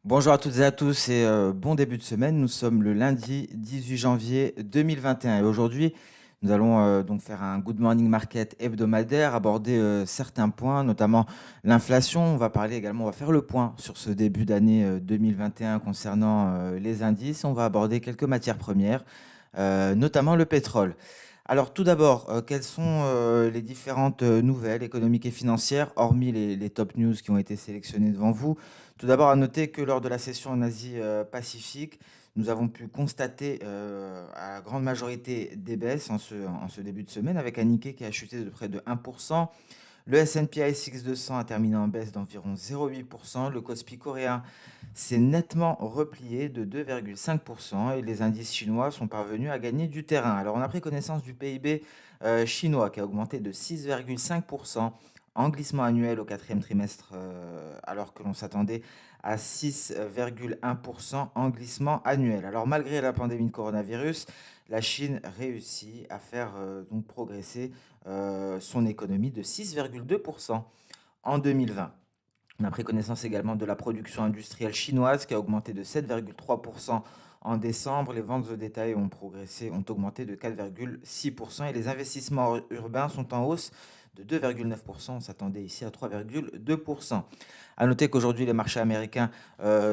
Bonjour à toutes et à tous et bon début de semaine. Nous sommes le lundi 18 janvier 2021 et aujourd'hui, nous allons donc faire un Good Morning Market hebdomadaire, aborder certains points, notamment l'inflation. On va parler également, on va faire le point sur ce début d'année 2021 concernant les indices. On va aborder quelques matières premières, notamment le pétrole. Alors tout d'abord, quelles sont les différentes nouvelles économiques et financières, hormis les top news qui ont été sélectionnées devant vous? Tout d'abord, à noter que lors de la session en Asie Pacifique, nous avons pu constater à la grande majorité des baisses en ce début de semaine, avec un Nikkei qui a chuté de près de 1%. Le S&P ASX 200 a terminé en baisse d'environ 0,8%. Le Kospi coréen s'est nettement replié de 2,5% et les indices chinois sont parvenus à gagner du terrain. Alors on a pris connaissance du PIB chinois qui a augmenté de 6,5% en glissement annuel au quatrième trimestre alors que l'on s'attendait à 6,1% en glissement annuel. Alors malgré la pandémie de coronavirus, la Chine réussit à faire donc progresser son économie de 6,2% en 2020. On a pris connaissance également de la production industrielle chinoise qui a augmenté de 7,3% en décembre. Les ventes au détail ont augmenté de 4,6% et les investissements urbains sont en hausse de 2,9%. On s'attendait ici à 3,2%. À noter qu'aujourd'hui, les marchés américains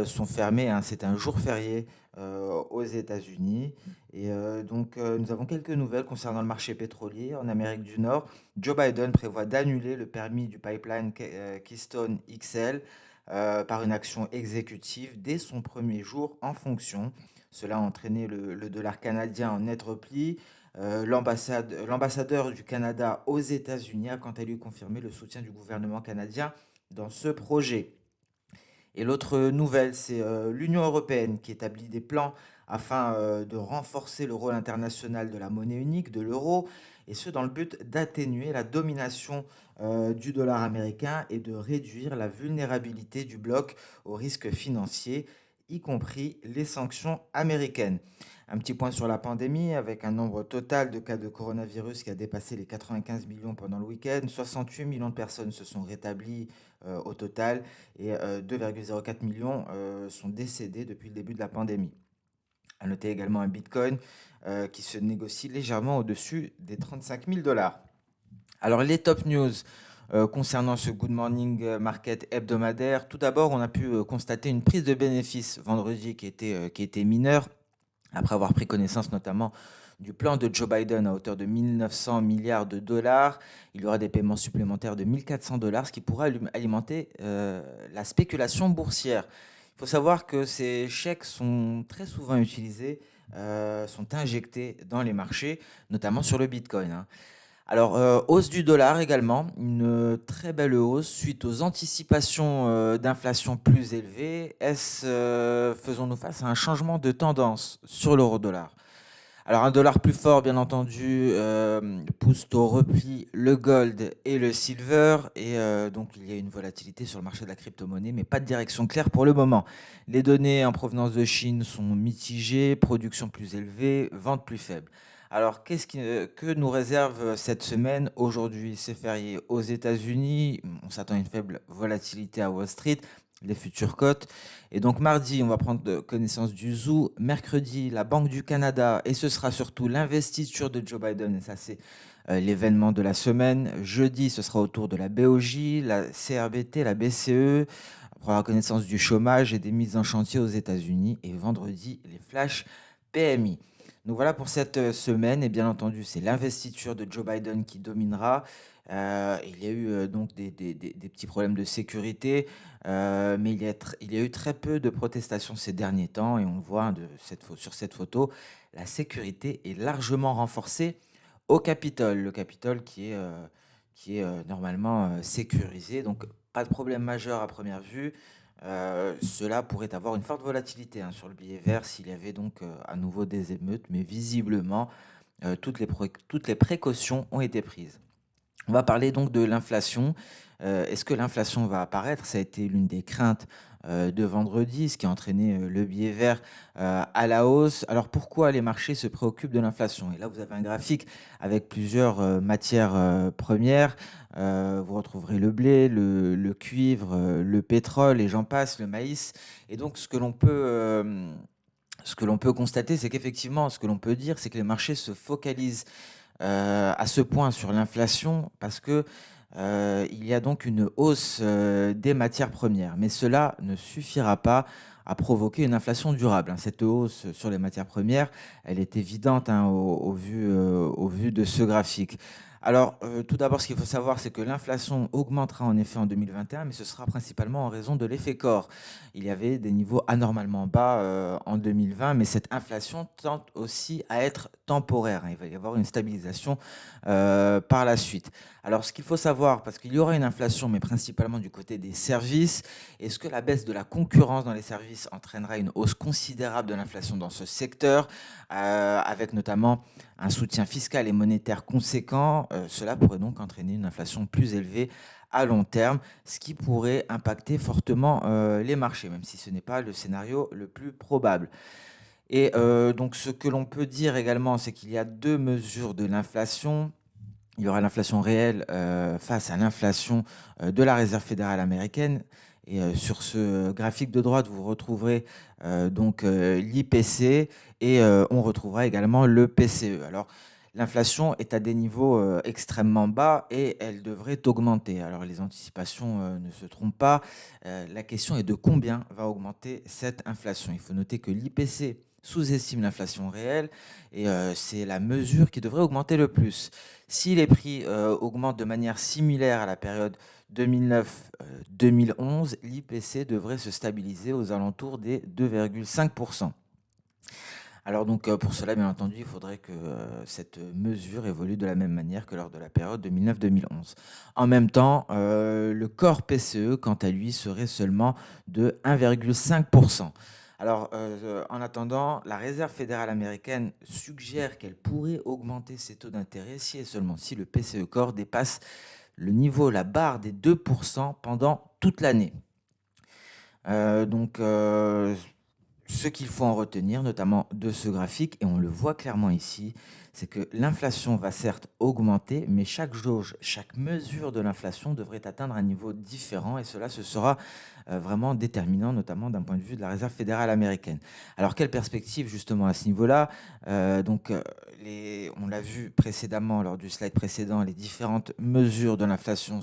sont fermés, hein. C'est un jour férié aux États-Unis. Et nous avons quelques nouvelles concernant le marché pétrolier en Amérique du Nord. Joe Biden prévoit d'annuler le permis du pipeline Keystone XL par une action exécutive dès son premier jour en fonction. Cela a entraîné le dollar canadien en net repli. L'ambassadeur du Canada aux États-Unis a quant à lui confirmé le soutien du gouvernement canadien dans ce projet. Et l'autre nouvelle, c'est l'Union européenne qui établit des plans afin de renforcer le rôle international de la monnaie unique, de l'euro, et ce dans le but d'atténuer la domination du dollar américain et de réduire la vulnérabilité du bloc aux risques financiers, y compris les sanctions américaines. Un petit point sur la pandémie, avec un nombre total de cas de coronavirus qui a dépassé les 95 millions pendant le week-end. 68 millions de personnes se sont rétablies au total et 2,04 millions sont décédés depuis le début de la pandémie. À noter également un Bitcoin qui se négocie légèrement au-dessus des 35 000 dollars. Alors les top news concernant ce Good Morning Market hebdomadaire. Tout d'abord, on a pu constater une prise de bénéfices vendredi qui était mineure, après avoir pris connaissance notamment du plan de Joe Biden à hauteur de 1900 milliards de dollars. Il y aura des paiements supplémentaires de 1400 dollars, ce qui pourra alimenter la spéculation boursière. Il faut savoir que ces chèques sont très souvent utilisés, sont injectés dans les marchés, notamment sur le Bitcoin, hein. Alors, hausse du dollar également, une très belle hausse suite aux anticipations d'inflation plus élevées. Faisons-nous face à un changement de tendance sur l'euro-dollar? Alors, un dollar plus fort, bien entendu, pousse au repli le gold et le silver. Et donc, il y a une volatilité sur le marché de la crypto-monnaie, mais pas de direction claire pour le moment. Les données en provenance de Chine sont mitigées, production plus élevée, vente plus faible. Alors, que nous réserve cette semaine? Aujourd'hui, c'est férié aux États-Unis. On s'attend à une faible volatilité à Wall Street, les futures cotes. Et donc, mardi, on va prendre connaissance du zoo. Mercredi, la Banque du Canada. Et ce sera surtout l'investiture de Joe Biden. Et ça, c'est l'événement de la semaine. Jeudi, ce sera au tour de la BOJ, la CRBT, la BCE. On prendra connaissance du chômage et des mises en chantier aux États-Unis. Et vendredi, les flashs PMI. Donc voilà pour cette semaine, et bien entendu, c'est l'investiture de Joe Biden qui dominera. Il y a eu donc des petits problèmes de sécurité, mais il y a eu très peu de protestations ces derniers temps, et on le voit, hein, sur cette photo, la sécurité est largement renforcée au Capitole. Le Capitole qui est normalement sécurisé, donc pas de problème majeur à première vue. Cela pourrait avoir une forte volatilité, hein, sur le billet vert s'il y avait donc à nouveau des émeutes, mais visiblement toutes les précautions ont été prises. On va parler donc de l'inflation. Est-ce que l'inflation va apparaître? Ça a été l'une des craintes de vendredi, ce qui a entraîné, le billet vert, à la hausse. Alors pourquoi les marchés se préoccupent de l'inflation? Et là, vous avez un graphique avec plusieurs, matières, premières. Vous retrouverez le blé, le cuivre, le pétrole et j'en passe, le maïs. Et donc ce que l'on peut constater, c'est qu'effectivement, ce que l'on peut dire, c'est que les marchés se focalisent à ce point sur l'inflation parce que il y a donc une hausse des matières premières. Mais cela ne suffira pas à provoquer une inflation durable, hein. Cette hausse sur les matières premières, elle est évidente, hein, au vu de ce graphique. Alors, tout d'abord, ce qu'il faut savoir, c'est que l'inflation augmentera en effet en 2021, mais ce sera principalement en raison de l'effet corps. Il y avait des niveaux anormalement bas en 2020, mais cette inflation tend aussi à être temporaire, hein. Il va y avoir une stabilisation par la suite. Alors, ce qu'il faut savoir, parce qu'il y aura une inflation, mais principalement du côté des services, est-ce que la baisse de la concurrence dans les services entraînera une hausse considérable de l'inflation dans ce secteur, avec notamment un soutien fiscal et monétaire conséquent? Cela pourrait donc entraîner une inflation plus élevée à long terme, ce qui pourrait impacter fortement les marchés, même si ce n'est pas le scénario le plus probable. Et donc ce que l'on peut dire également, c'est qu'il y a 2 mesures de l'inflation. Il y aura l'inflation réelle, face à l'inflation, de la réserve fédérale américaine et sur ce graphique de droite, vous retrouverez, donc l'IPC et on retrouvera également le PCE. Alors l'inflation est à des niveaux, extrêmement bas et elle devrait augmenter. Alors les anticipations, ne se trompent pas, la question est de combien va augmenter cette inflation? Il faut noter que l'IPC sous-estime l'inflation réelle et c'est la mesure qui devrait augmenter le plus. Si les prix, augmentent de manière similaire à la période 2009-2011, l'IPC devrait se stabiliser aux alentours des 2,5. Alors donc, pour cela, bien entendu, il faudrait que, cette mesure évolue de la même manière que lors de la période 2009-2011. En même temps, le corps PCE, quant à lui, serait seulement de 1,5. Alors, en attendant, la Réserve fédérale américaine suggère qu'elle pourrait augmenter ses taux d'intérêt si et seulement si le PCE Core dépasse le niveau, la barre des 2 pendant toute l'année. Donc, ce qu'il faut en retenir, notamment de ce graphique, et on le voit clairement ici, c'est que l'inflation va certes augmenter, mais chaque jauge, chaque mesure de l'inflation devrait atteindre un niveau différent, et cela ce sera vraiment déterminant, notamment d'un point de vue de la Réserve fédérale américaine. Alors, quelle perspective justement à ce niveau-là? Donc, on l'a vu précédemment lors du slide précédent, les différentes mesures de l'inflation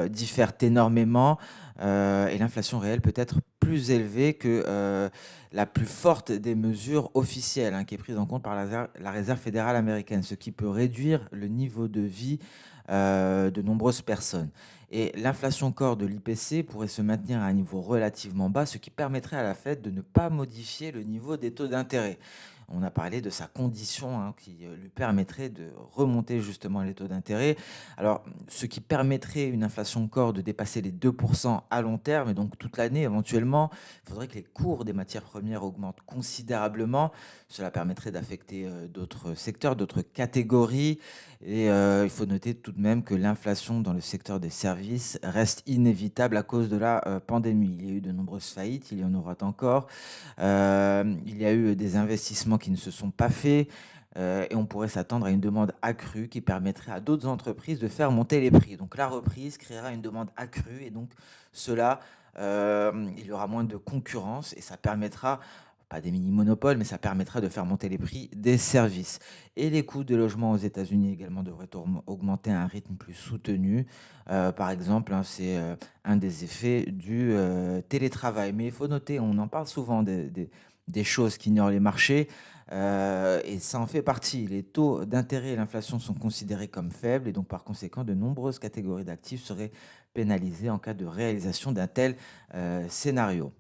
diffèrent énormément. Et l'inflation réelle peut être plus élevée que la plus forte des mesures officielles, hein, qui est prise en compte par la Réserve fédérale américaine, ce qui peut réduire le niveau de vie de nombreuses personnes. Et l'inflation corps de l'IPC pourrait se maintenir à un niveau relativement bas, ce qui permettrait à la Fed de ne pas modifier le niveau des taux d'intérêt. On a parlé de sa condition, hein, qui lui permettrait de remonter justement les taux d'intérêt. Alors, ce qui permettrait une inflation corps de dépasser les 2 à long terme, et donc toute l'année éventuellement, il faudrait que les cours des matières premières augmentent considérablement. Cela permettrait d'affecter d'autres secteurs, d'autres catégories. Et il faut noter tout de même que l'inflation dans le secteur des services reste inévitable à cause de la pandémie. Il y a eu de nombreuses faillites, il y en aura encore. Il y a eu des investissements qui ne se sont pas faits, et on pourrait s'attendre à une demande accrue qui permettrait à d'autres entreprises de faire monter les prix. Donc la reprise créera une demande accrue et donc cela, il y aura moins de concurrence et ça permettra, pas des mini-monopoles, mais ça permettra de faire monter les prix des services. Et les coûts de logement aux États-Unis également devraient augmenter à un rythme plus soutenu. Par exemple, hein, c'est un des effets du télétravail. Mais il faut noter, on en parle souvent des choses qu'ignorent les marchés, et ça en fait partie. Les taux d'intérêt et l'inflation sont considérés comme faibles et donc par conséquent, de nombreuses catégories d'actifs seraient pénalisées en cas de réalisation d'un tel scénario.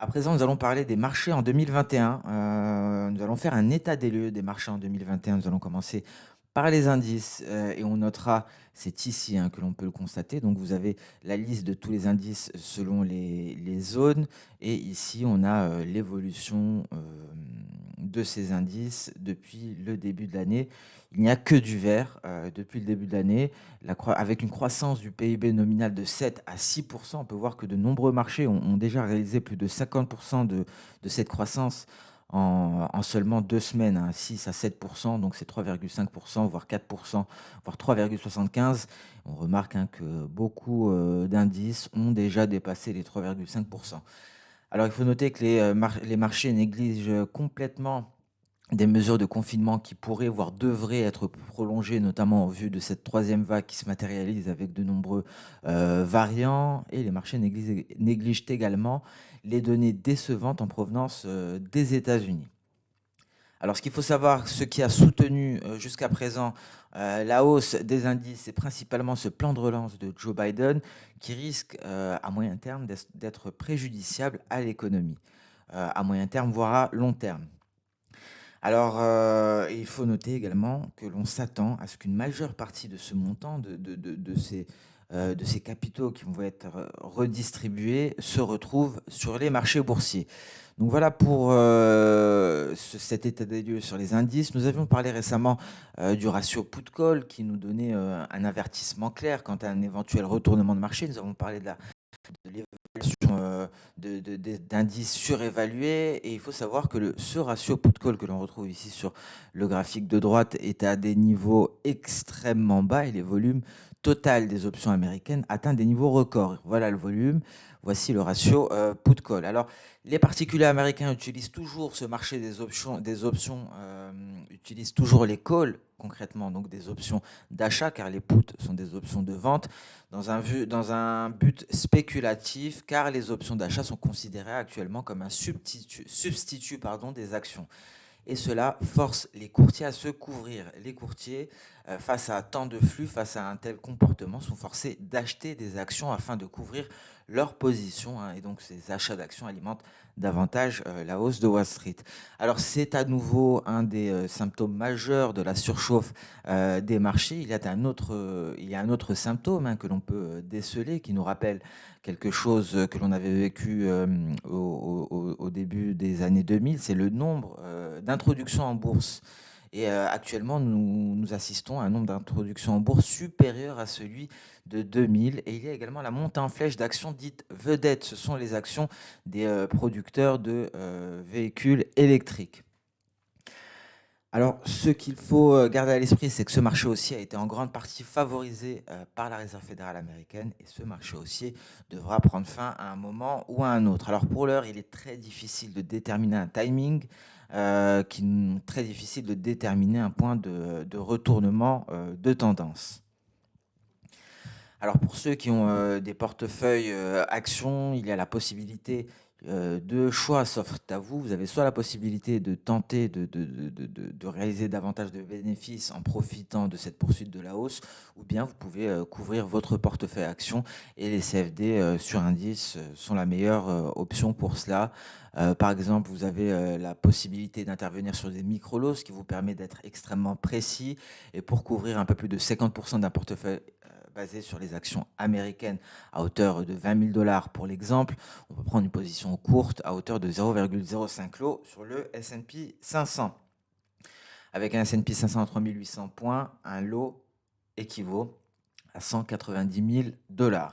À présent, nous allons parler des marchés en 2021. Nous allons faire un état des lieux des marchés en 2021. Nous allons commencer par les indices et on notera, c'est ici, hein, que l'on peut le constater. Donc, vous avez la liste de tous les indices selon les zones et ici, on a l'évolution de ces indices depuis le début de l'année. Il n'y a que du vert depuis le début de l'année. Avec une croissance du PIB nominal de 7 à 6%, on peut voir que de nombreux marchés ont déjà réalisé plus de 50% de cette croissance en seulement 2 semaines, 6 à 7%, donc c'est 3,5%, voire 4%, voire 3,75%. On remarque que beaucoup d'indices ont déjà dépassé les 3,5%. Alors il faut noter que les marchés négligent complètement des mesures de confinement qui pourraient, voire devraient être prolongées, notamment en vue de cette troisième vague qui se matérialise avec de nombreux variants. Et les marchés négligent également les données décevantes en provenance des États-Unis. Alors, ce qu'il faut savoir, ce qui a soutenu jusqu'à présent la hausse des indices, c'est principalement ce plan de relance de Joe Biden qui risque à moyen terme d'être préjudiciable à l'économie, à moyen terme, voire à long terme. Alors, il faut noter également que l'on s'attend à ce qu'une majeure partie de ce montant, de ces capitaux qui vont être redistribués, se retrouve sur les marchés boursiers. Donc voilà pour cet état des lieux sur les indices. Nous avions parlé récemment du ratio put-call qui nous donnait un avertissement clair quant à un éventuel retournement de marché. Nous avons parlé de l'évaluation d'indices surévalués. Et il faut savoir que ce ratio put-call que l'on retrouve ici sur le graphique de droite est à des niveaux extrêmement bas et les volumes total des options américaines atteint des niveaux records. Voilà le volume, voici le ratio put-call. Alors, les particuliers américains utilisent toujours ce marché des options utilisent toujours les calls, concrètement, donc des options d'achat, car les puts sont des options de vente, dans un but spéculatif, car les options d'achat sont considérées actuellement comme un substitut des actions. Et cela force les courtiers à se couvrir. Les courtiers, face à tant de flux, face à un tel comportement, sont forcés d'acheter des actions afin de couvrir leur position. Et donc, ces achats d'actions alimentent davantage la hausse de Wall Street. Alors, c'est à nouveau un des symptômes majeurs de la surchauffe des marchés. Il y a un autre symptôme que l'on peut déceler qui nous rappelle quelque chose que l'on avait vécu au début des années 2000, c'est le nombre d'introductions en bourse. Et actuellement, nous assistons à un nombre d'introductions en bourse supérieur à celui de 2000. Et il y a également la montée en flèche d'actions dites vedettes. Ce sont les actions des producteurs de véhicules électriques. Alors, ce qu'il faut garder à l'esprit, c'est que ce marché haussier a été en grande partie favorisé par la Réserve fédérale américaine et ce marché haussier devra prendre fin à un moment ou à un autre. Alors, pour l'heure, il est très difficile de déterminer un timing, très difficile de déterminer un point de retournement de tendance. Alors, pour ceux qui ont des portefeuilles actions, il y a la possibilité de choix s'offrent à vous. Vous avez soit la possibilité de tenter de réaliser davantage de bénéfices en profitant de cette poursuite de la hausse, ou bien vous pouvez couvrir votre portefeuille actions et les CFD sur indice sont la meilleure option pour cela. Par exemple, vous avez la possibilité d'intervenir sur des micro-lots, ce qui vous permet d'être extrêmement précis. Et pour couvrir un peu plus de 50% d'un portefeuille basé sur les actions américaines à hauteur de 20 000 $ pour l'exemple, on peut prendre une position courte à hauteur de 0,05 lots sur le S&P 500. Avec un S&P 500 à 3800 points, un lot équivaut à 190 000 $.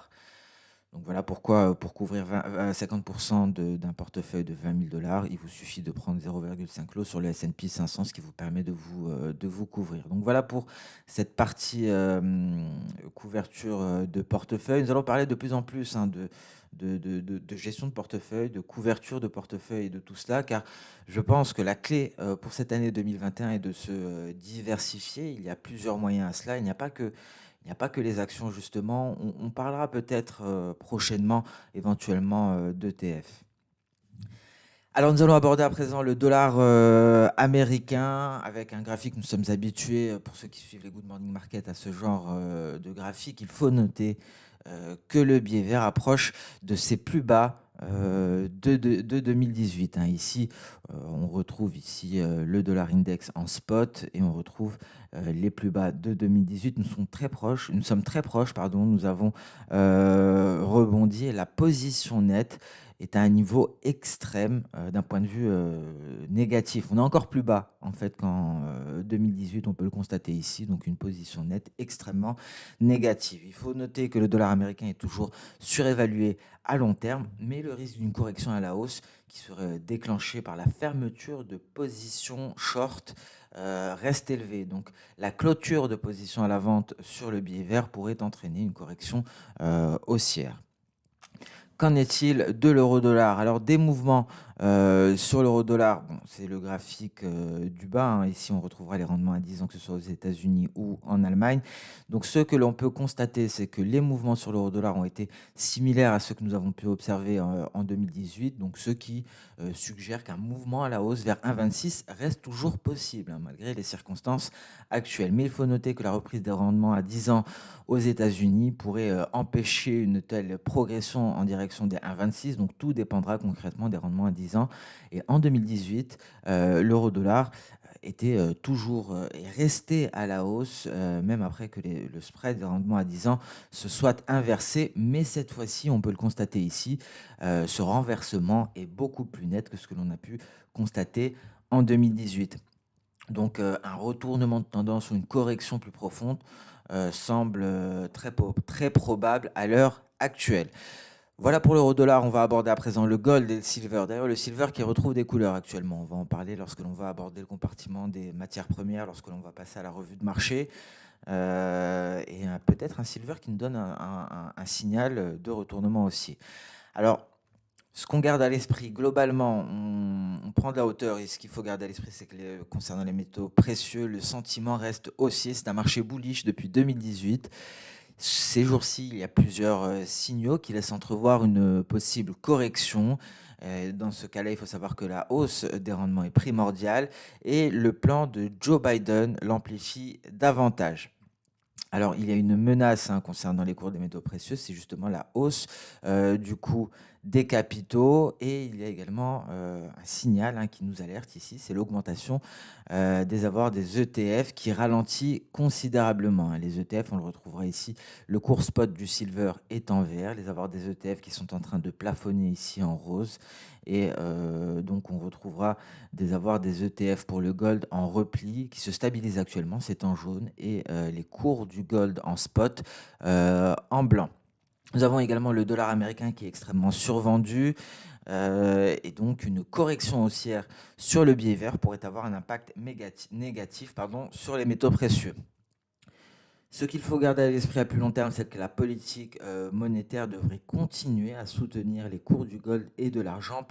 Donc voilà pourquoi, pour couvrir 50% d'un portefeuille de 20 000 $, il vous suffit de prendre 0,5 lots sur le S&P 500, ce qui vous permet de vous couvrir. Donc voilà pour cette partie couverture de portefeuille. Nous allons parler de plus en plus de gestion de portefeuille, de couverture de portefeuille et de tout cela, car je pense que la clé pour cette année 2021 est de se diversifier. Il y a plusieurs moyens à cela. Il n'y a pas que les actions, justement. On parlera peut-être prochainement, éventuellement, d'ETF. Alors, nous allons aborder à présent le dollar américain avec un graphique. Nous sommes habitués, pour ceux qui suivent les Good Morning Market, à ce genre de graphique. Il faut noter que le biais vert approche de ses plus bas de 2018. Ici, on retrouve le dollar index en spot et on retrouve les plus bas de 2018. Nous sommes très proches. Nous avons rebondi et la position nette est à un niveau extrême d'un point de vue négatif. On est encore plus bas en fait qu'en 2018, on peut le constater ici, donc une position nette extrêmement négative. Il faut noter que le dollar américain est toujours surévalué à long terme, mais le risque d'une correction à la hausse qui serait déclenchée par la fermeture de positions short reste élevé. Donc la clôture de position à la vente sur le billet vert pourrait entraîner une correction haussière. Qu'en est-il de l'euro-dollar? Alors, des mouvements sur l'euro-dollar, bon, c'est le graphique du bas, hein. Ici, on retrouvera les rendements à 10 ans, que ce soit aux États-Unis ou en Allemagne. Donc, ce que l'on peut constater, c'est que les mouvements sur l'euro-dollar ont été similaires à ceux que nous avons pu observer en 2018. Donc, ce qui suggère qu'un mouvement à la hausse vers 1,26 reste toujours possible, hein, malgré les circonstances actuelles. Mais il faut noter que la reprise des rendements à 10 ans aux États-Unis pourrait empêcher une telle progression en direction des 1,26. Donc tout dépendra concrètement des rendements à 10 ans. Et en 2018, l'euro-dollar était toujours et resté à la hausse, même après que le spread des rendements à 10 ans se soit inversé. Mais cette fois-ci, on peut le constater ici, ce renversement est beaucoup plus net que ce que l'on a pu constater en 2018. Donc un retournement de tendance ou une correction plus profonde semble très probable à l'heure actuelle. Voilà pour l'euro-dollar. On va aborder à présent le gold et le silver. D'ailleurs, le silver qui retrouve des couleurs actuellement. On va en parler lorsque l'on va aborder le compartiment des matières premières, lorsque l'on va passer à la revue de marché. Et peut-être un silver qui nous donne un signal de retournement aussi. Alors, ce qu'on garde à l'esprit, globalement, on prend de la hauteur et ce qu'il faut garder à l'esprit, c'est que concernant les métaux précieux, le sentiment reste haussier. C'est un marché bullish depuis 2018. Ces jours-ci, il y a plusieurs signaux qui laissent entrevoir une possible correction. Dans ce cas-là, il faut savoir que la hausse des rendements est primordiale et le plan de Joe Biden l'amplifie davantage. Alors, il y a une menace concernant les cours des métaux précieux, c'est justement la hausse du coût des capitaux. Et il y a également un signal qui nous alerte ici, c'est l'augmentation des avoirs des ETF qui ralentit considérablement. Les ETF, on le retrouvera ici, le cours spot du silver est en vert, les avoirs des ETF qui sont en train de plafonner ici en rose. Et donc, on retrouvera des avoirs des ETF pour le gold en repli qui se stabilisent actuellement, c'est en jaune, et les cours du gold en spot en blanc. Nous avons également le dollar américain qui est extrêmement survendu et donc une correction haussière sur le billet vert pourrait avoir un impact négatif sur les métaux précieux. Ce qu'il faut garder à l'esprit à plus long terme, c'est que la politique monétaire devrait continuer à soutenir les cours du gold et de l'argent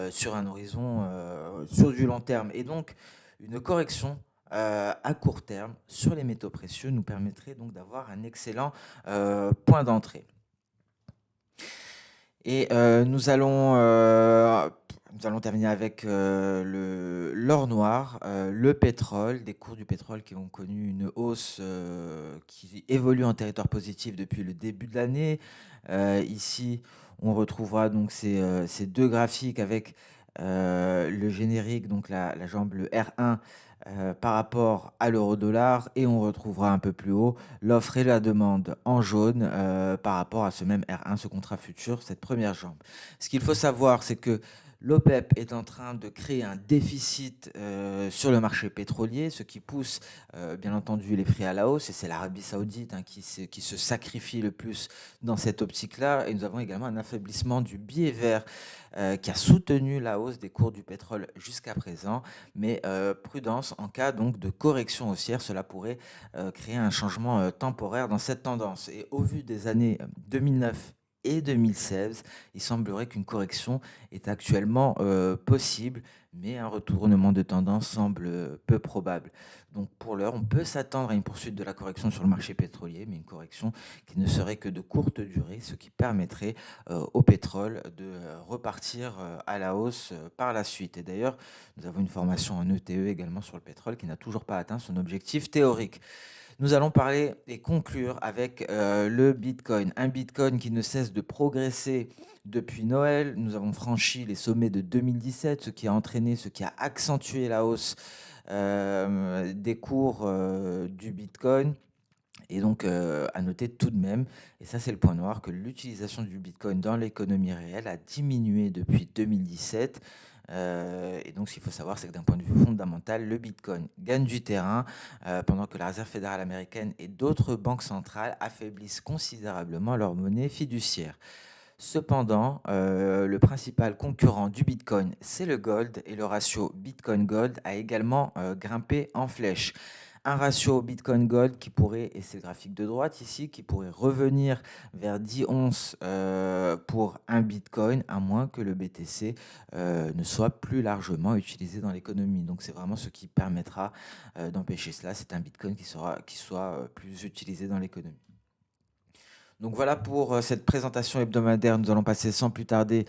sur un horizon sur du long terme. Et donc, une correction à court terme sur les métaux précieux nous permettrait donc d'avoir un excellent point d'entrée. Et nous allons terminer avec l'or noir, le pétrole, des cours du pétrole qui ont connu une hausse qui évolue en territoire positif depuis le début de l'année. Ici, on retrouvera donc ces deux graphiques avec le générique, donc la jambe, le R1 par rapport à l'euro-dollar, et on retrouvera un peu plus haut l'offre et la demande en jaune par rapport à ce même R1, ce contrat futur, cette première jambe. Ce qu'il faut savoir, c'est que l'OPEP est en train de créer un déficit sur le marché pétrolier, ce qui pousse bien entendu les prix à la hausse, et c'est l'Arabie Saoudite qui se sacrifie le plus dans cette optique-là. Et nous avons également un affaiblissement du billet vert qui a soutenu la hausse des cours du pétrole jusqu'à présent. Mais prudence, en cas donc de correction haussière, cela pourrait créer un changement temporaire dans cette tendance. Et au vu des années 2009 et 2016, il semblerait qu'une correction est actuellement possible, mais un retournement de tendance semble peu probable. Donc pour l'heure, on peut s'attendre à une poursuite de la correction sur le marché pétrolier, mais une correction qui ne serait que de courte durée, ce qui permettrait au pétrole de repartir à la hausse par la suite. Et d'ailleurs, nous avons une formation en ETE également sur le pétrole qui n'a toujours pas atteint son objectif théorique. Nous allons parler et conclure avec le Bitcoin. Un Bitcoin qui ne cesse de progresser depuis Noël. Nous avons franchi les sommets de 2017, ce qui a entraîné, ce qui a accentué la hausse des cours du Bitcoin. Et donc, à noter tout de même, et ça c'est le point noir, que l'utilisation du Bitcoin dans l'économie réelle a diminué depuis 2017. Et donc, ce qu'il faut savoir, c'est que d'un point de vue fondamental, le Bitcoin gagne du terrain pendant que la Réserve fédérale américaine et d'autres banques centrales affaiblissent considérablement leur monnaie fiduciaire. Cependant, le principal concurrent du Bitcoin, c'est le gold, et le ratio Bitcoin-gold a également grimpé en flèche. Un ratio Bitcoin-gold qui pourrait, et c'est le graphique de droite ici, qui pourrait revenir vers 10 onces pour un Bitcoin, à moins que le BTC ne soit plus largement utilisé dans l'économie. Donc c'est vraiment ce qui permettra d'empêcher cela, c'est un Bitcoin qui soit plus utilisé dans l'économie. Donc voilà pour cette présentation hebdomadaire. Nous allons passer sans plus tarder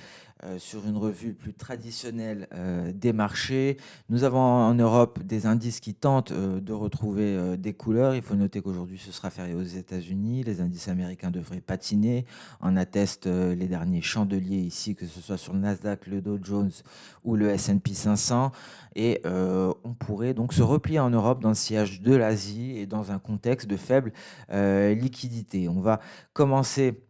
sur une revue plus traditionnelle des marchés. Nous avons en Europe des indices qui tentent de retrouver des couleurs. Il faut noter qu'aujourd'hui ce sera férié aux États-Unis. Les indices américains devraient patiner. En attestent les derniers chandeliers ici, que ce soit sur le Nasdaq, le Dow Jones ou le S&P 500. Et on pourrait donc se replier en Europe dans le sillage de l'Asie et dans un contexte de faible liquidité. On va commencer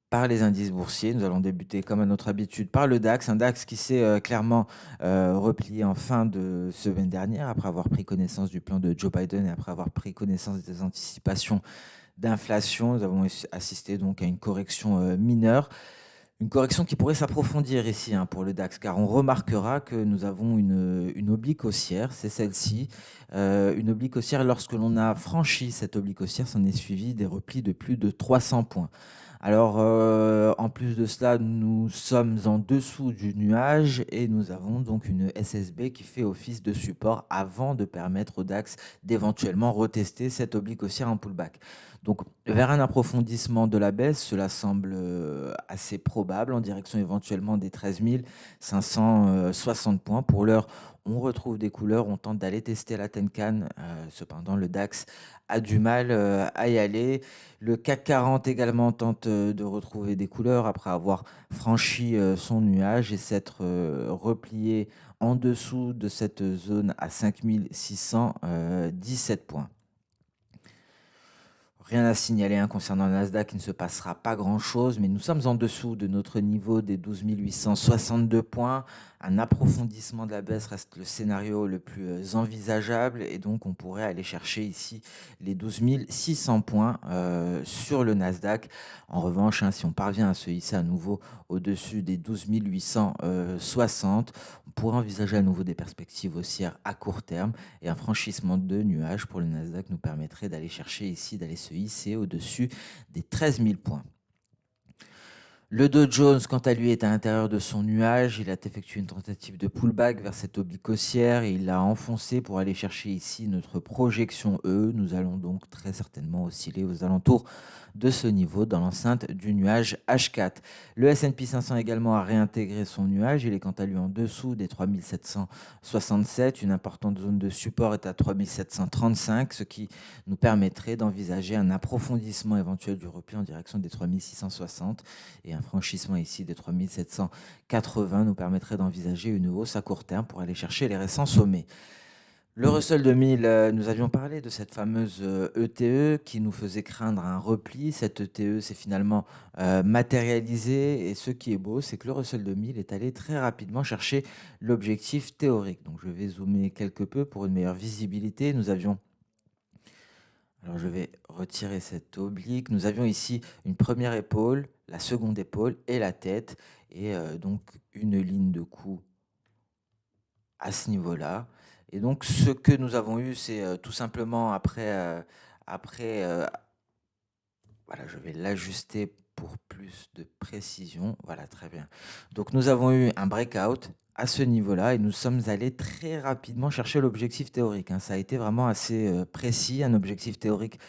par les indices boursiers. Nous allons débuter, comme à notre habitude, par le DAX. Un DAX qui s'est clairement replié en fin de semaine dernière, après avoir pris connaissance du plan de Joe Biden et après avoir pris connaissance des anticipations d'inflation. Nous avons assisté donc à une correction mineure. Une correction qui pourrait s'approfondir ici pour le DAX, car on remarquera que nous avons une oblique haussière, c'est celle-ci. Une oblique haussière, lorsque l'on a franchi cette oblique haussière, s'en est suivi des replis de plus de 300 points. Alors, en plus de cela, nous sommes en dessous du nuage et nous avons donc une SSB qui fait office de support avant de permettre au DAX d'éventuellement retester cette oblique haussière en pullback. Donc, vers un approfondissement de la baisse, cela semble assez probable, en direction éventuellement des 13 560 points. Pour l'heure, on retrouve des couleurs, on tente d'aller tester la Tenkan. Cependant, le DAX a du mal à y aller. Le CAC 40 également tente de retrouver des couleurs après avoir franchi son nuage et s'être replié en dessous de cette zone à 5617 points. Rien à signaler concernant le Nasdaq, il ne se passera pas grand-chose, mais nous sommes en dessous de notre niveau des 12 862 points. Un approfondissement de la baisse reste le scénario le plus envisageable, et donc on pourrait aller chercher ici les 12 600 points sur le Nasdaq. En revanche, si on parvient à se hisser à nouveau au-dessus des 12 860, on pourrait envisager à nouveau des perspectives haussières à court terme, et un franchissement de nuage pour le Nasdaq nous permettrait d'aller chercher ici, d'aller se hisser au-dessus des 13 000 points. Le Dow Jones, quant à lui, est à l'intérieur de son nuage. Il a effectué une tentative de pullback vers cette oblique haussière et il l'a enfoncé pour aller chercher ici notre projection E. Nous allons donc très certainement osciller aux alentours de ce niveau dans l'enceinte du nuage H4. Le S&P 500 également a réintégré son nuage. Il est quant à lui en dessous des 3767. Une importante zone de support est à 3735, ce qui nous permettrait d'envisager un approfondissement éventuel du repli en direction des 3660, et un franchissement ici des 3780 nous permettrait d'envisager une hausse à court terme pour aller chercher les récents sommets. Le Russell 2000, nous avions parlé de cette fameuse ETE qui nous faisait craindre un repli. Cette ETE s'est finalement matérialisée, et ce qui est beau, c'est que le Russell 2000 est allé très rapidement chercher l'objectif théorique. Donc je vais zoomer quelque peu pour une meilleure visibilité. Alors je vais retirer cette oblique. Nous avions ici une première épaule, la seconde épaule et la tête, et donc une ligne de coup à ce niveau-là. Et donc ce que nous avons eu, c'est tout simplement voilà, je vais l'ajuster pour plus de précision. Voilà, très bien. Donc nous avons eu un breakout à ce niveau-là et nous sommes allés très rapidement chercher l'objectif théorique. Ça a été vraiment assez précis, un objectif théorique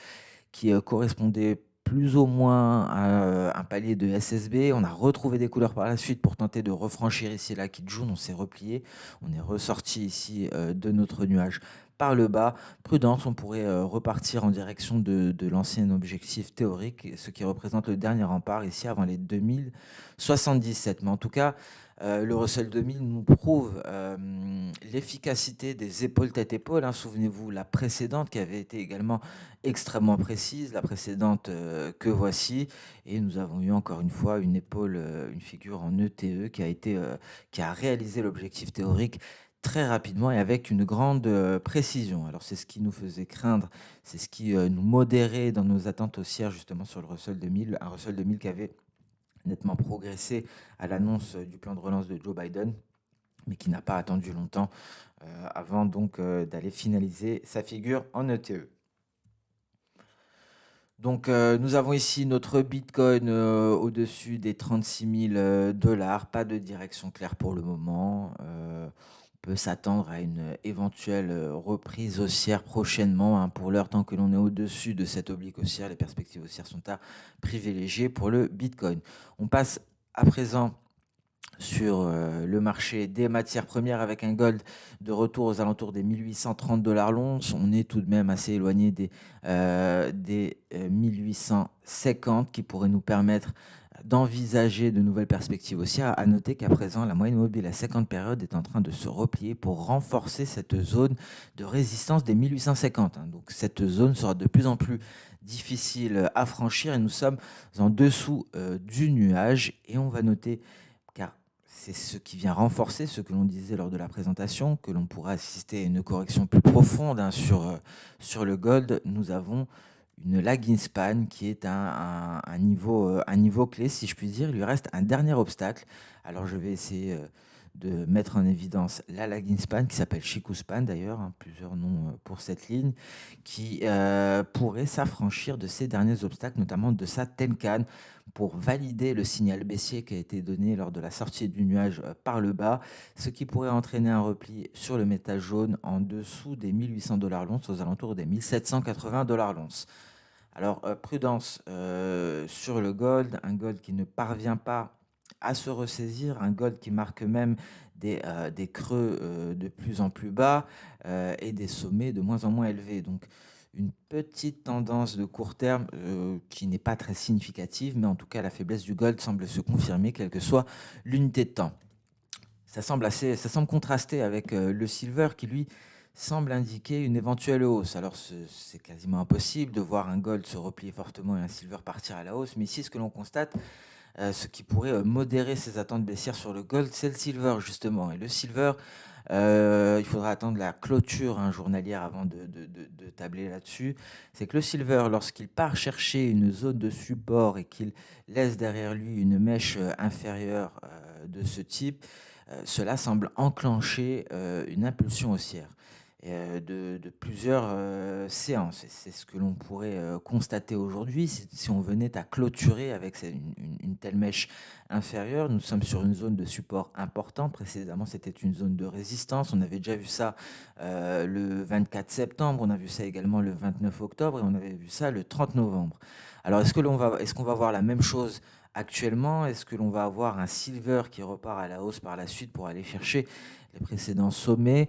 qui correspondait plus ou moins à un palier de SSB. On a retrouvé des couleurs par la suite pour tenter de refranchir ici la Kijun. On s'est replié, on est ressorti ici de notre nuage par le bas. Prudence, on pourrait repartir en direction de l'ancien objectif théorique, ce qui représente le dernier rempart ici avant les 2077. Mais en tout cas, le Russell 2000 nous prouve l'efficacité des épaules tête-épaule, hein. Souvenez-vous, la précédente qui avait été également extrêmement précise, la précédente que voici. Et nous avons eu encore une fois une épaule, une figure en ETE qui a réalisé l'objectif théorique très rapidement et avec une grande précision. Alors c'est ce qui nous faisait craindre, c'est ce qui nous modérait dans nos attentes haussières justement sur le Russell 2000, un Russell 2000 qui avait nettement progressé à l'annonce du plan de relance de Joe Biden, mais qui n'a pas attendu longtemps avant donc d'aller finaliser sa figure en ETE. Donc nous avons ici notre Bitcoin au-dessus des 36 000 dollars, pas de direction claire pour le moment. On peut s'attendre à une éventuelle reprise haussière prochainement, hein. Pour l'heure, tant que l'on est au-dessus de cette oblique haussière, les perspectives haussières sont à privilégier pour le Bitcoin. On passe à présent sur le marché des matières premières avec un gold de retour aux alentours des 1830 dollars l'once. On est tout de même assez éloigné des 1850 qui pourraient nous permettre d'envisager de nouvelles perspectives haussières. À noter qu'à présent, la moyenne mobile à 50 périodes est en train de se replier pour renforcer cette zone de résistance des 1850, hein. Donc cette zone sera de plus en plus difficile à franchir et nous sommes en dessous du nuage. Et on va noter, car c'est ce qui vient renforcer ce que l'on disait lors de la présentation, que l'on pourra assister à une correction plus profonde, hein, sur le gold. Nous avons une lagging span qui est un niveau clé, si je puis dire. Il lui reste un dernier obstacle. Alors je vais essayer de mettre en évidence la lagging span qui s'appelle Chikou Span d'ailleurs, hein, plusieurs noms pour cette ligne, qui pourrait s'affranchir de ces derniers obstacles, notamment de sa Tenkan, pour valider le signal baissier qui a été donné lors de la sortie du nuage par le bas, ce qui pourrait entraîner un repli sur le métal jaune en dessous des 1800 dollars l'once, aux alentours des 1780 dollars l'once. Alors, prudence sur le gold, un gold qui ne parvient pas à se ressaisir, un gold qui marque même des creux de plus en plus bas et des sommets de moins en moins élevés. Donc, une petite tendance de court terme qui n'est pas très significative, mais en tout cas, la faiblesse du gold semble se confirmer, quelle que soit l'unité de temps. Ça semble contraster avec le silver qui, lui, semble indiquer une éventuelle hausse. Alors, c'est quasiment impossible de voir un gold se replier fortement et un silver partir à la hausse, mais ici, ce que l'on constate, ce qui pourrait modérer ces attentes baissières sur le gold, c'est le silver, justement. Et le silver, il faudra attendre la clôture, hein, journalière avant de tabler là-dessus. C'est que le silver, lorsqu'il part chercher une zone de support et qu'il laisse derrière lui une mèche inférieure de ce type, cela semble enclencher une impulsion haussière de plusieurs séances. Et c'est ce que l'on pourrait constater aujourd'hui si on venait à clôturer avec une telle mèche inférieure. Nous sommes sur une zone de support important. Précédemment, c'était une zone de résistance. On avait déjà vu ça le 24 septembre, on a vu ça également le 29 octobre et on avait vu ça le 30 novembre. Alors, est-ce qu'on va voir la même chose actuellement? Est-ce que l'on va avoir un silver qui repart à la hausse par la suite pour aller chercher les précédents sommets?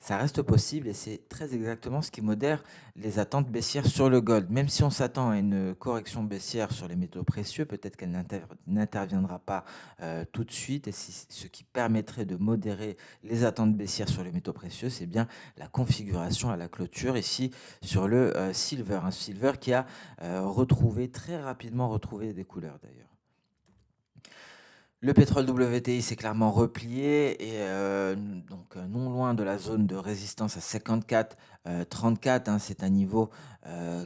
Ça reste possible et c'est très exactement ce qui modère les attentes baissières sur le gold. Même si on s'attend à une correction baissière sur les métaux précieux, peut-être qu'elle n'interviendra pas tout de suite. Et ce qui permettrait de modérer les attentes baissières sur les métaux précieux, c'est bien la configuration à la clôture ici sur le silver. Un silver qui a très rapidement retrouvé des couleurs d'ailleurs. Le pétrole WTI s'est clairement replié et donc non loin de la zone de résistance à 54,34, hein. C'est un niveau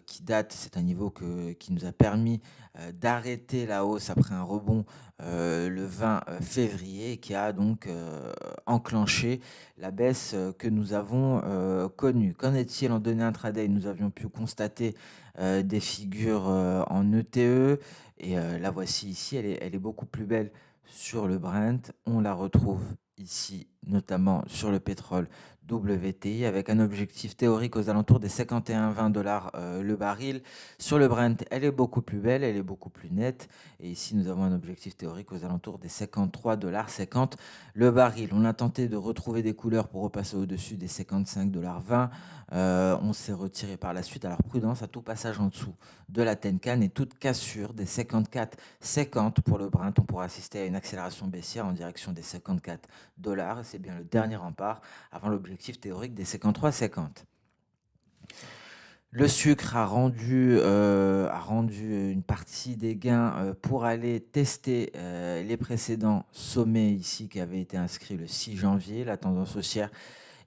qui date, c'est un niveau qui nous a permis d'arrêter la hausse après un rebond le 20 février et qui a donc enclenché la baisse que nous avons connue. Qu'en est-il en données intraday? Nous avions pu constater des figures en ETE et la voici ici, elle est beaucoup plus belle sur le Brent. On la retrouve ici, notamment sur le pétrole WTI, avec un objectif théorique aux alentours des 51-20 dollars le baril. Sur le Brent, elle est beaucoup plus belle, elle est beaucoup plus nette. Et ici, nous avons un objectif théorique aux alentours des 53 dollars 50 le baril. On a tenté de retrouver des couleurs pour repasser au-dessus des 55 dollars 20. On s'est retiré par la suite. Alors prudence à tout passage en dessous de la Tenkan et toute cassure des 54,50 pour le Brent. On pourra assister à une accélération baissière en direction des 54 dollars. C'est bien le dernier rempart avant l'objectif théorique des 53,50. Le sucre a rendu une partie des gains pour aller tester les précédents sommets ici qui avaient été inscrits le 6 janvier. La tendance haussière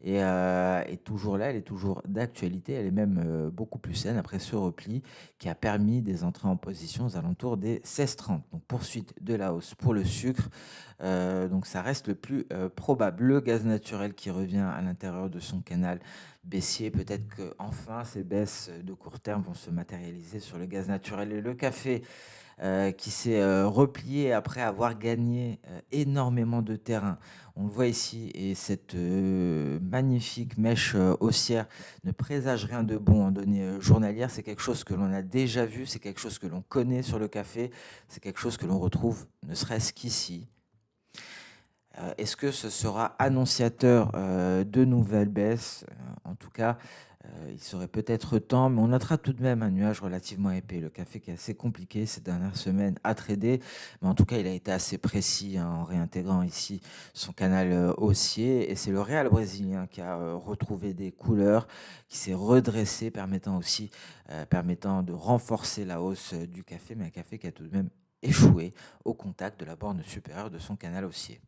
est toujours là, elle est toujours d'actualité, elle est même beaucoup plus saine après ce repli qui a permis des entrées en position aux alentours des 16,30. Donc poursuite de la hausse pour le sucre, donc ça reste le plus probable. Le gaz naturel qui revient à l'intérieur de son canal baissier, peut-être que enfin ces baisses de court terme vont se matérialiser sur le gaz naturel et le café qui s'est replié après avoir gagné énormément de terrain. On le voit ici et cette magnifique mèche haussière ne présage rien de bon en données journalières. C'est quelque chose que l'on a déjà vu, c'est quelque chose que l'on connaît sur le café, c'est quelque chose que l'on retrouve ne serait-ce qu'ici. Est-ce que ce sera annonciateur de nouvelles baisses? En tout cas, il serait peut-être temps, mais on notera tout de même un nuage relativement épais. Le café qui est assez compliqué ces dernières semaines à trader, mais en tout cas, il a été assez précis en réintégrant ici son canal haussier. Et c'est le Real brésilien qui a retrouvé des couleurs, qui s'est redressé, permettant de renforcer la hausse du café, mais un café qui a tout de même échoué au contact de la borne supérieure de son canal haussier.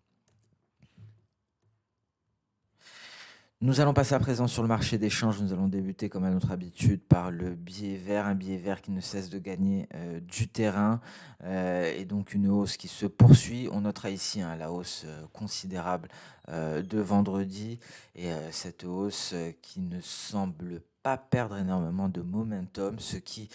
Nous allons passer à présent sur le marché des changes. Nous allons débuter comme à notre habitude par le billet vert, un billet vert qui ne cesse de gagner du terrain et donc une hausse qui se poursuit. On notera ici la hausse considérable de vendredi et cette hausse qui ne semble pas perdre énormément de momentum, ce qui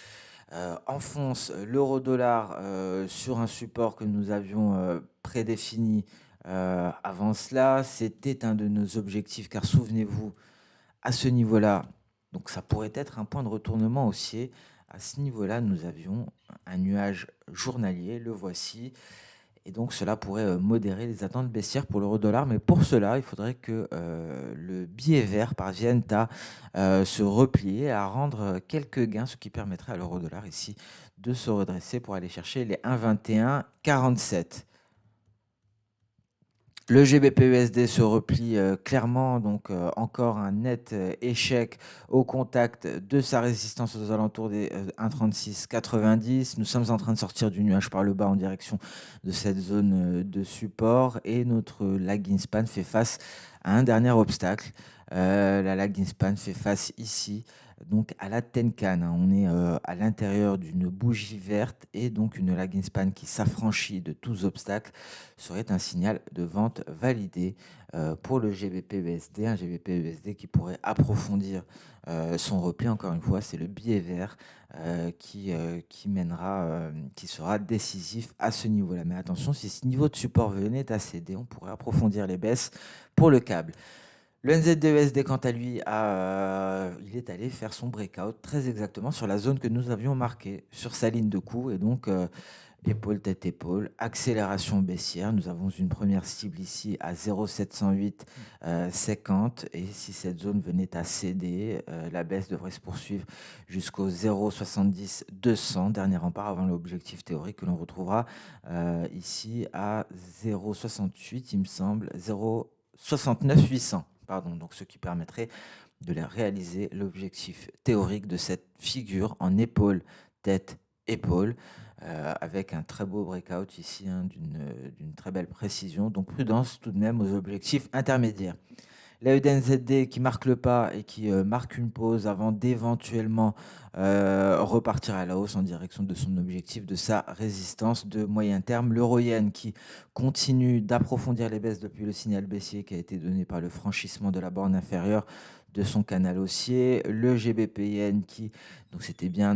enfonce l'euro-dollar sur un support que nous avions prédéfini avant cela. C'était un de nos objectifs, car souvenez-vous, à ce niveau-là, donc ça pourrait être un point de retournement haussier. À ce niveau-là, nous avions un nuage journalier, le voici, et donc cela pourrait modérer les attentes baissières pour l'euro-dollar. Mais pour cela, il faudrait que le billet vert parvienne à se replier, à rendre quelques gains, ce qui permettrait à l'euro-dollar ici de se redresser pour aller chercher les 1,2147. Le GBP-USD se replie clairement, donc encore un net échec au contact de sa résistance aux alentours des 1,3690. Nous sommes en train de sortir du nuage par le bas en direction de cette zone de support et notre lagging span fait face à un dernier obstacle. La lagging span fait face ici donc à la Tenkan. On est à l'intérieur d'une bougie verte et donc une lagging span qui s'affranchit de tous obstacles serait un signal de vente validé pour le GBP-USD, un GBP-USD qui pourrait approfondir son repli. Encore une fois, c'est le billet vert qui sera décisif à ce niveau-là. Mais attention, si ce niveau de support venait à céder, on pourrait approfondir les baisses pour le câble. Le NZD-USD, quant à lui, il est allé faire son breakout très exactement sur la zone que nous avions marquée, sur sa ligne de coup. Et donc, épaule, tête, épaule, accélération baissière. Nous avons une première cible ici à 0,708 50. Et si cette zone venait à céder, la baisse devrait se poursuivre jusqu'au 0,70 200, dernier rempart avant l'objectif théorique que l'on retrouvera ici à 0,68, il me semble, 0,69 800. Pardon, donc ce qui permettrait de réaliser l'objectif théorique de cette figure en épaule, tête, épaule, avec un très beau breakout ici, d'une très belle précision. Donc prudence tout de même aux objectifs intermédiaires. La UDNZD qui marque le pas et qui marque une pause avant d'éventuellement repartir à la hausse en direction de son objectif, de sa résistance de moyen terme. L'euro-yen qui continue d'approfondir les baisses depuis le signal baissier qui a été donné par le franchissement de la borne inférieure de son canal haussier. Le GBP-yen qui, donc c'était bien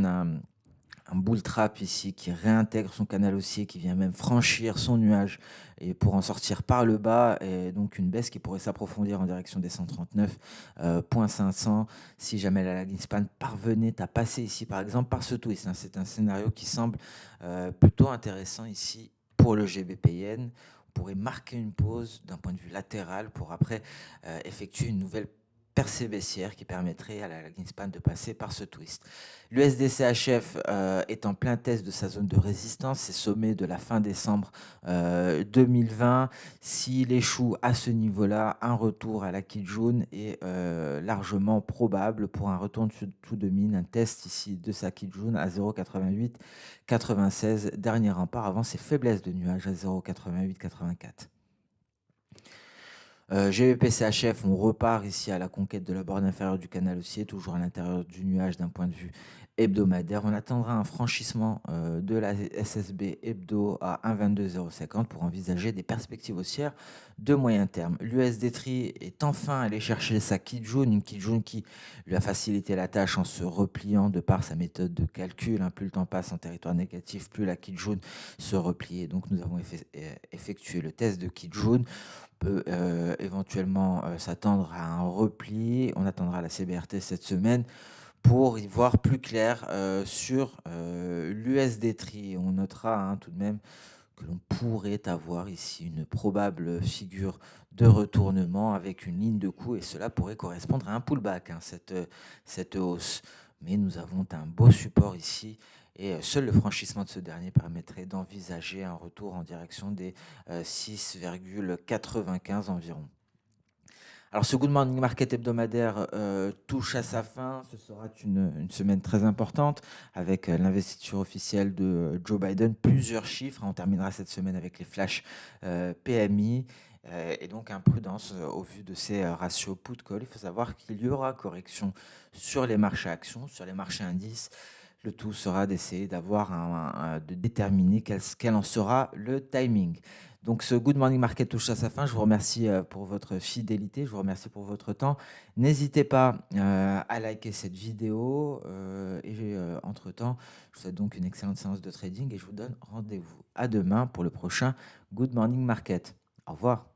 un bull trap ici qui réintègre son canal haussier, qui vient même franchir son nuage et pour en sortir par le bas et donc une baisse qui pourrait s'approfondir en direction des 139 .500 si jamais la lagging span parvenait à passer ici par exemple par ce twist, hein. C'est un scénario qui semble plutôt intéressant ici pour le GBP-Yen. On pourrait marquer une pause d'un point de vue latéral pour après effectuer une nouvelle percée baissière qui permettrait à la lagging span de passer par ce twist. L'USDCHF est en plein test de sa zone de résistance, ses sommets de la fin décembre 2020. S'il échoue à ce niveau-là, un retour à la Kijun est largement probable pour un retour dessous de mine, un test ici de sa Kijun à 0,8896, dernier rempart avant ses faiblesses de nuages à 0,8884. GBP-CHF, on repart ici à la conquête de la borne inférieure du canal haussier, toujours à l'intérieur du nuage d'un point de vue hebdomadaire. On attendra un franchissement de la SSB hebdo à 1,22,050 pour envisager des perspectives haussières de moyen terme. L'USD-TRI est enfin allé chercher sa Kijun, une Kijun qui lui a facilité la tâche en se repliant de par sa méthode de calcul, hein. Plus le temps passe en territoire négatif, plus la Kijun se repliait. Donc nous avons effectué le test de Kijun. Peut éventuellement s'attendre à un repli. On attendra la CBRT cette semaine pour y voir plus clair sur l'USD-TRI. On notera, hein, tout de même que l'on pourrait avoir ici une probable figure de retournement avec une ligne de coup et cela pourrait correspondre à un pullback, hein, cette hausse. Mais nous avons un beau support ici et seul le franchissement de ce dernier permettrait d'envisager un retour en direction des 6,95 environ. Alors ce Good Morning Market hebdomadaire touche à sa fin. Ce sera une semaine très importante avec l'investiture officielle de Joe Biden. Plusieurs chiffres. On terminera cette semaine avec les flashs PMI. Et donc imprudence au vu de ces ratios put-call. Il faut savoir qu'il y aura correction sur les marchés actions, sur les marchés indices. Le tout sera d'essayer de déterminer quel en sera le timing. Donc ce Good Morning Market touche à sa fin. Je vous remercie pour votre fidélité, je vous remercie pour votre temps. N'hésitez pas à liker cette vidéo et entre-temps, je vous souhaite donc une excellente séance de trading et je vous donne rendez-vous à demain pour le prochain Good Morning Market. Au revoir.